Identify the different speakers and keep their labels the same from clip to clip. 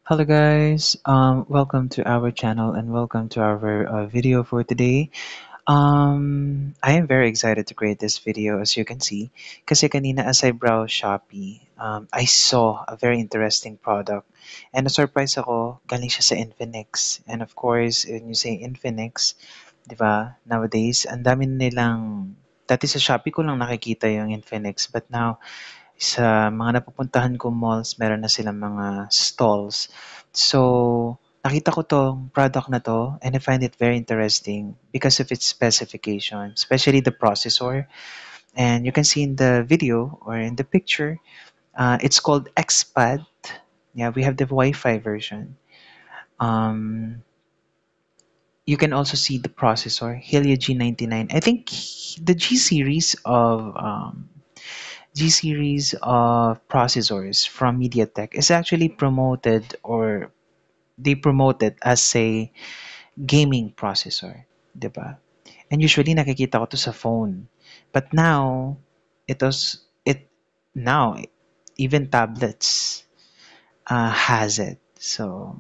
Speaker 1: Hello guys, welcome to our channel and welcome to our video for today. I am very excited to create this video as you can see kasi kanina as I browse Shopee, I saw a very interesting product and na-surprise ako galing siya sa Infinix. And of course, when you say Infinix, di ba, nowadays, ang dami nilang, dati sa Shopee ko lang nakikita yung Infinix but now sa mga napupuntahan kong malls, meron na silang mga stalls. So, nakita ko 'tong product na 'to and I find it very interesting because of its specification, especially the processor. And you can see in the video or in the picture, it's called XPad. Yeah, we have the Wi-Fi version. Um, you can also see the processor, Helio G99. I think the G series of processors from MediaTek is actually promoted or they promote it as a gaming processor, 'di ba? And usually nakikita ko to sa phone. But now it now even tablets has it. So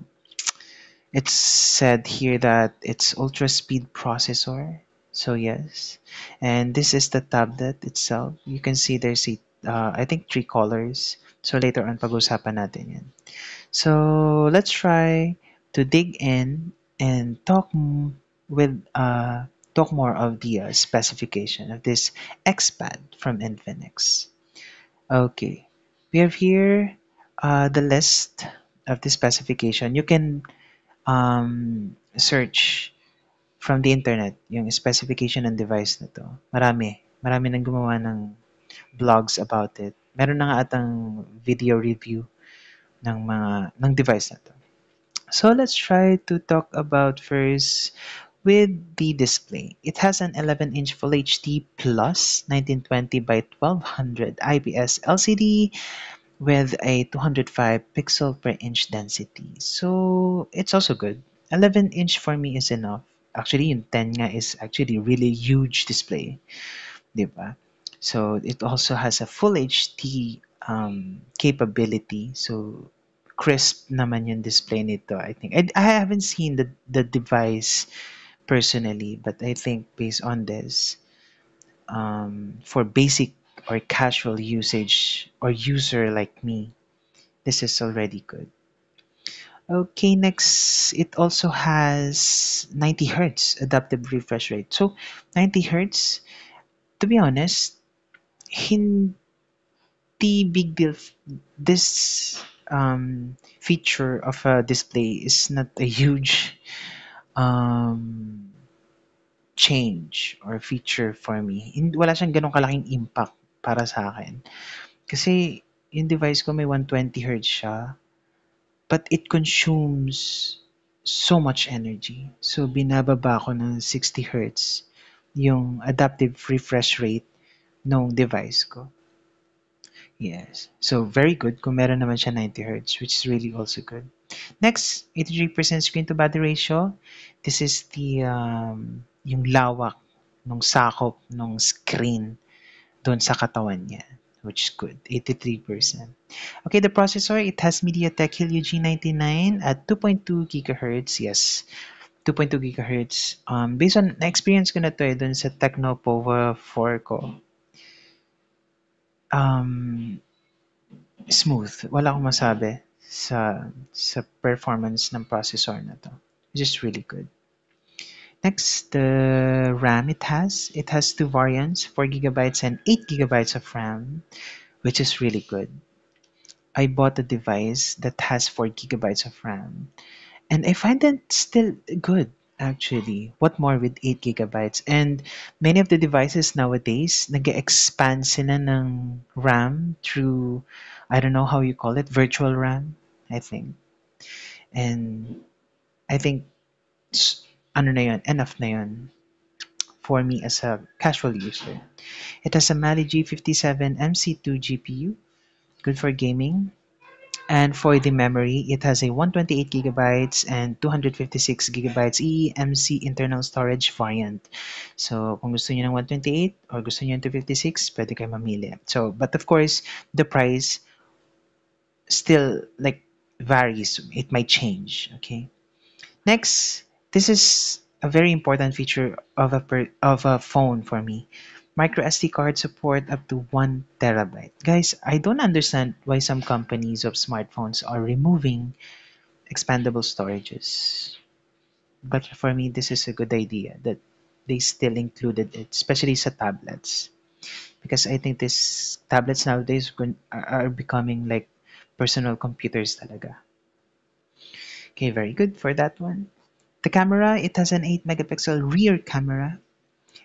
Speaker 1: it's said here that it's ultra speed processor. So yes, and this is the tablet itself. You can see there's I think three colors. So later on pag-usapan natin yan. So let's try to dig in and talk more of the specification of this XPad from Infinix. Okay, we have here the list of the specification. You can search from the internet yung specification ng device na to. Marami nang gumawa ng blogs about it. Meron na nga atang video review ng device na to. So let's try to talk about first with the display. It has an 11-inch Full HD plus 1920 by 1200 IPS LCD with a 205 pixel per inch density. So it's also good. 11-inch for me is enough. Actually, yung 10 nga is actually really huge display, di ba? So it also has a full HD capability. So crisp naman yung display nito, I think. I haven't seen the device personally, but I think based on this, for basic or casual usage or user like me, this is already good. Okay, next, it also has 90 hertz adaptive refresh rate. So 90 hertz, to be honest, hindi big deal. This feature of a display is not a huge um, change or feature for me. Wala siyang ganong kalaking impact para sa akin. Kasi yung device ko may 120 hertz siya, but it consumes so much energy. So binababa ko ng 60 hertz yung adaptive refresh rate ng device ko. Yes. So very good kung meron naman siya 90 hertz, which is really also good. Next, 83% screen to body ratio. This is the yung lawak nung sakop nung screen doon sa katawan niya, which is good. 83%. Okay, the processor, it has MediaTek Helio G99 at 2.2 gigahertz. Yes, 2.2 gigahertz. Based on na-experience ko na to doon sa Tecno Pova 4 ko. Um, Smooth. Wala akong masabi sa performance ng processor na to. It's just really good. Next, the RAM it has two variants, 4 gigabytes and 8 gigabytes of RAM, which is really good. I bought a device that has 4 gigabytes of RAM, and I find that still good actually. What more with 8 gigabytes? And many of the devices nowadays, nag-expand sila ng RAM through, I don't know how you call it, virtual RAM, I think. And I think ano na yun, enough na yun for me as a casual user. It has a Mali G57 MC2 GPU, good for gaming. And for the memory, it has a 128 gigabytes and 256 gigabytes eMMC internal storage variant. So, kung gusto niyo ng 128 or gusto niyo ng 256, pwede kayo mamili. So, but of course, the price still like varies. It might change. Okay. Next, this is a very important feature of of a phone for me. Micro SD card support up to 1 terabyte. Guys, I don't understand why some companies of smartphones are removing expandable storages. But for me, this is a good idea that they still included it, especially sa tablets. Because I think this tablets nowadays are becoming like personal computers talaga. Okay, very good for that one. The camera, it has an 8 megapixel rear camera,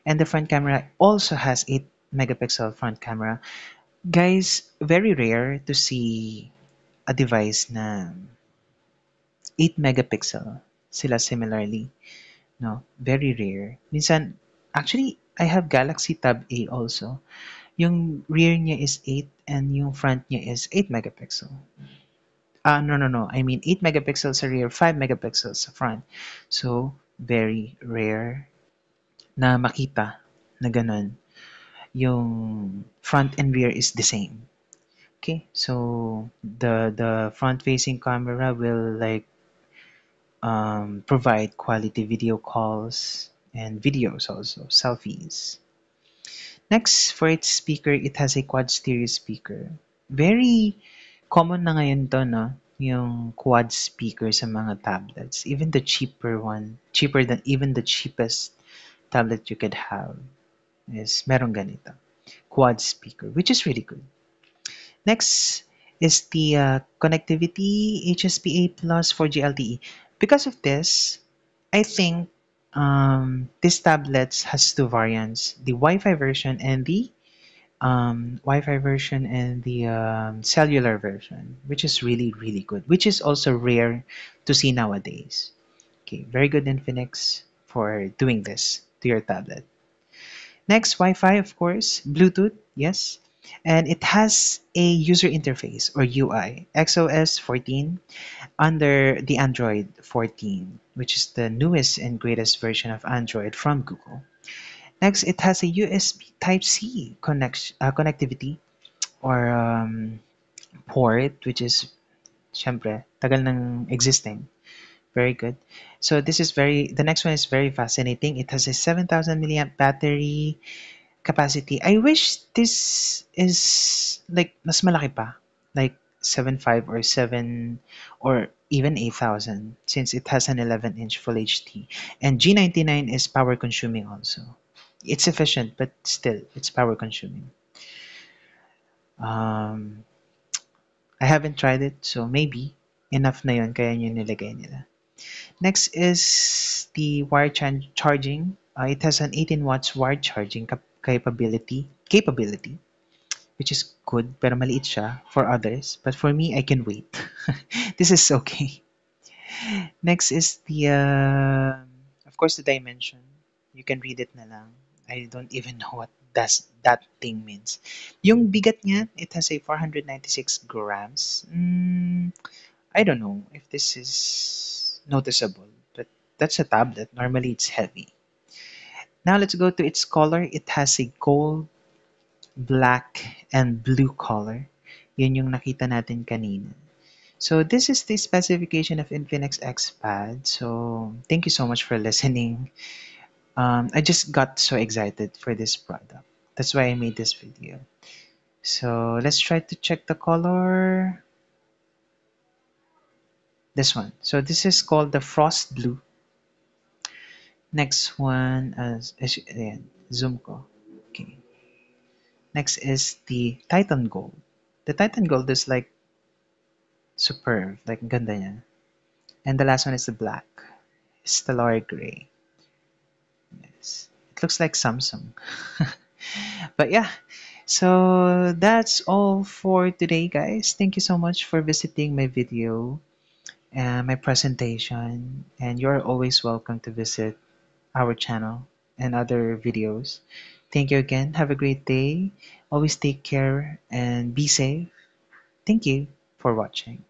Speaker 1: and the front camera also has 8 megapixel front camera. Guys, very rare to see a device na 8 megapixel sila similarly. No, very rare. Minsan, actually, I have Galaxy Tab A also. Yung rear niya is 8 and yung front niya is 8 megapixel. No, no, no. I mean 8 megapixels sa rear, 5 megapixels sa front. So, very rare na makita na ganun. Yung front and rear is the same. Okay, so the front facing camera will like provide quality video calls and videos also, selfies. Next, for its speaker, it has a quad stereo speaker. Very common na ngayon to, no? Yung quad speaker sa mga tablets. Even the cheaper one, cheaper than even the cheapest tablet you could have is merong ganito. Quad speaker, which is really good. Next is the connectivity HSPA plus 4G LTE. Because of this, I think this tablets has two variants: the Wi-Fi version and the cellular version, which is really really good, which is also rare to see nowadays. Okay, very good Infinix for doing this to your tablet. Next, Wi-Fi, of course, Bluetooth, yes. And it has a user interface or UI, XOS 14 under the Android 14, which is the newest and greatest version of Android from Google. Next, it has a USB Type-C connectivity or port, which is, syempre, tagal ng existing. Very good. So the next one is very fascinating. It has a 7,000 milliamp battery capacity. I wish this is like mas malaki pa, like 7.5 or 7 or even 8,000 since it has an 11-inch Full HD. And G99 is power consuming also. It's efficient, but still, it's power consuming. Um, I haven't tried it, so maybe enough na yun kaya yun nilagay nila. Next is the charging. It has an 18 watts wired charging capability, which is good, pero maliit siya for others. But for me, I can wait. This is okay. Next is of course, the dimension. You can read it na lang. I don't even know what does that thing means. Yung bigat niya, it has a 496 grams. I don't know if this is noticeable, but that's a tablet. Normally, it's heavy. Now let's go to its color. It has a gold, black, and blue color. Yun yung nakita natin kanina. So this is the specification of Infinix XPad. So thank you so much for listening. I just got so excited for this product. That's why I made this video. So let's try to check the color. This one. So this is called the Frost Blue. Next one, ayan, zoom ko. Okay. Next is the Titan Gold. The Titan Gold is like superb, like ganda niya. And the last one is the black, Stellar Gray. Yes, it looks like Samsung. But yeah, so that's all for today, guys. Thank you so much for visiting my video and my presentation. And you're always welcome to visit our channel and other videos. Thank you again. Have a great day. Always take care and be safe. Thank you for watching.